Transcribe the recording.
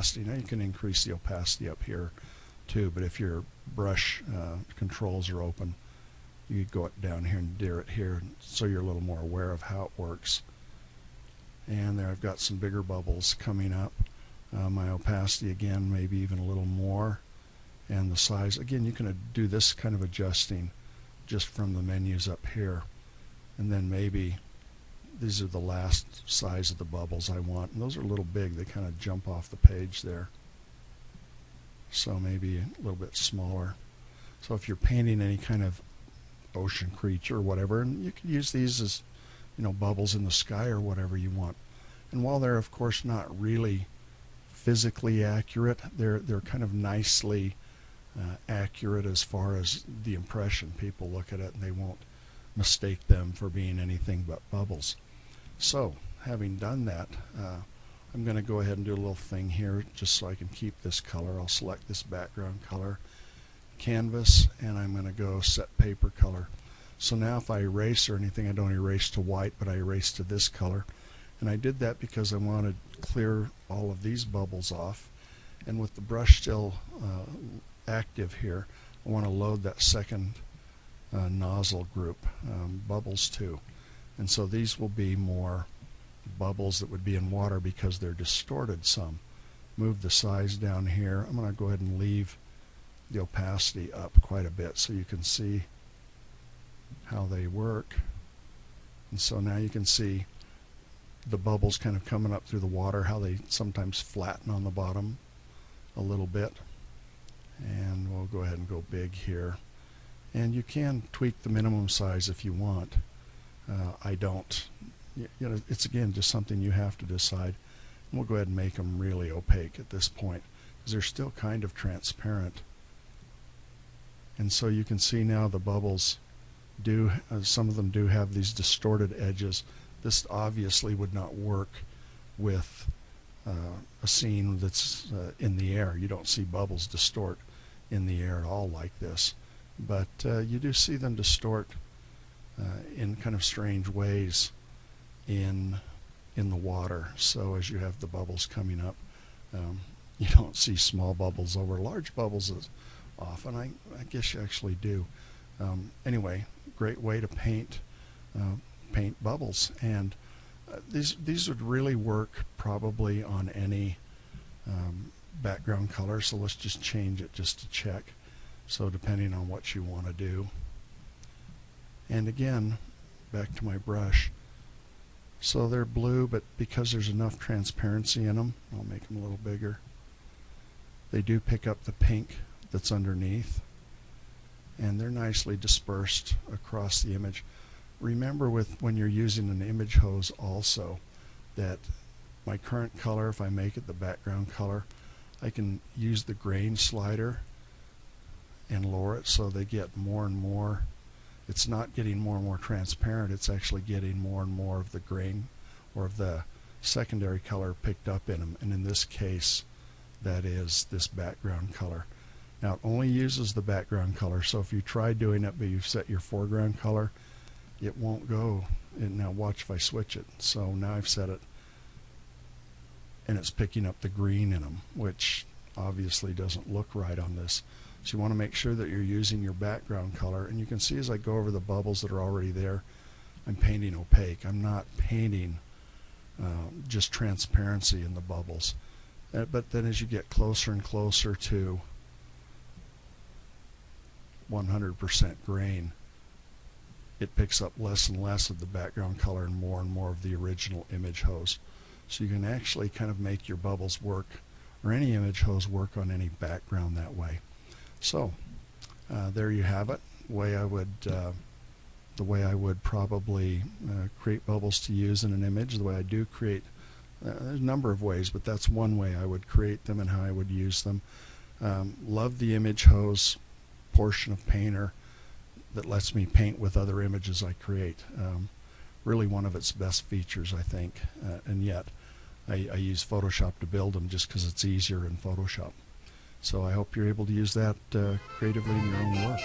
opacity. Now you can increase the opacity up here too, but if your brush controls are open, you could go down here and dear it here so you're a little more aware of how it works. And there I've got some bigger bubbles coming up. My opacity again, maybe even a little more. And the size, again, you can do this kind of adjusting just from the menus up here. And then maybe these are the last size of the bubbles I want. And those are a little big. They kind of jump off the page there. So maybe a little bit smaller. So if you're painting any kind of ocean creature or whatever, and you can use these as, you know, bubbles in the sky or whatever you want. And while they're of course not really physically accurate, they're kind of nicely accurate as far as the impression. People look at it and they won't mistake them for being anything but bubbles. So having done that, I'm going to go ahead and do a little thing here just so I can keep this color. I'll select this background color, canvas, and I'm going to go set paper color. So now if I erase or anything, I don't erase to white, but I erase to this color. And I did that because I wanted to clear all of these bubbles off. And with the brush still active here, I want to load that second nozzle group, bubbles too. And so these will be more bubbles that would be in water because they're distorted some. Move the size down here. I'm going to go ahead and leave the opacity up quite a bit so you can see how they work. And so now you can see the bubbles kind of coming up through the water, how they sometimes flatten on the bottom a little bit. And we'll go ahead and go big here. And you can tweak the minimum size if you want. I don't. You know, it's again just something you have to decide. And we'll go ahead and make them really opaque at this point because they're still kind of transparent. And so you can see now the bubbles do, some of them do have these distorted edges. This obviously would not work with a scene that's in the air. You don't see bubbles distort in the air at all like this. But you do see them distort in kind of strange ways in the water. So as you have the bubbles coming up, you don't see small bubbles over large bubbles as often. I guess you actually do. Anyway, great way to paint bubbles, and these would really work probably on any background color. So let's just change it just to check. So depending on what you want to do. And again, back to my brush. So they're blue, but because there's enough transparency in them, I'll make them a little bigger. They do pick up the pink that's underneath, and they're nicely dispersed across the image. Remember when you're using an image hose also that my current color, if I make it the background color, I can use the grain slider and lower it so they get more and more. It's not getting more and more transparent, it's actually getting more and more of the grain or of the secondary color picked up in them, and in this case that is this background color. Now it only uses the background color, so if you try doing it but you've set your foreground color, it won't go. And now watch if I switch it. So now I've set it and it's picking up the green in them, which obviously doesn't look right on this. So you want to make sure that you're using your background color, and you can see as I go over the bubbles that are already there, I'm painting opaque. I'm not painting just transparency in the bubbles. But then as you get closer and closer to 100% grain, it picks up less and less of the background color and more of the original image hose. So you can actually kind of make your bubbles work, or any image hose work on any background that way. So there you have it. The way I would probably create bubbles to use in an image. The way I do create, there's a number of ways, but that's one way I would create them and how I would use them. Love the image hose portion of Painter that lets me paint with other images I create. Really one of its best features, I think, and yet I use Photoshop to build them just because it's easier in Photoshop. So I hope you're able to use that creatively in your own work.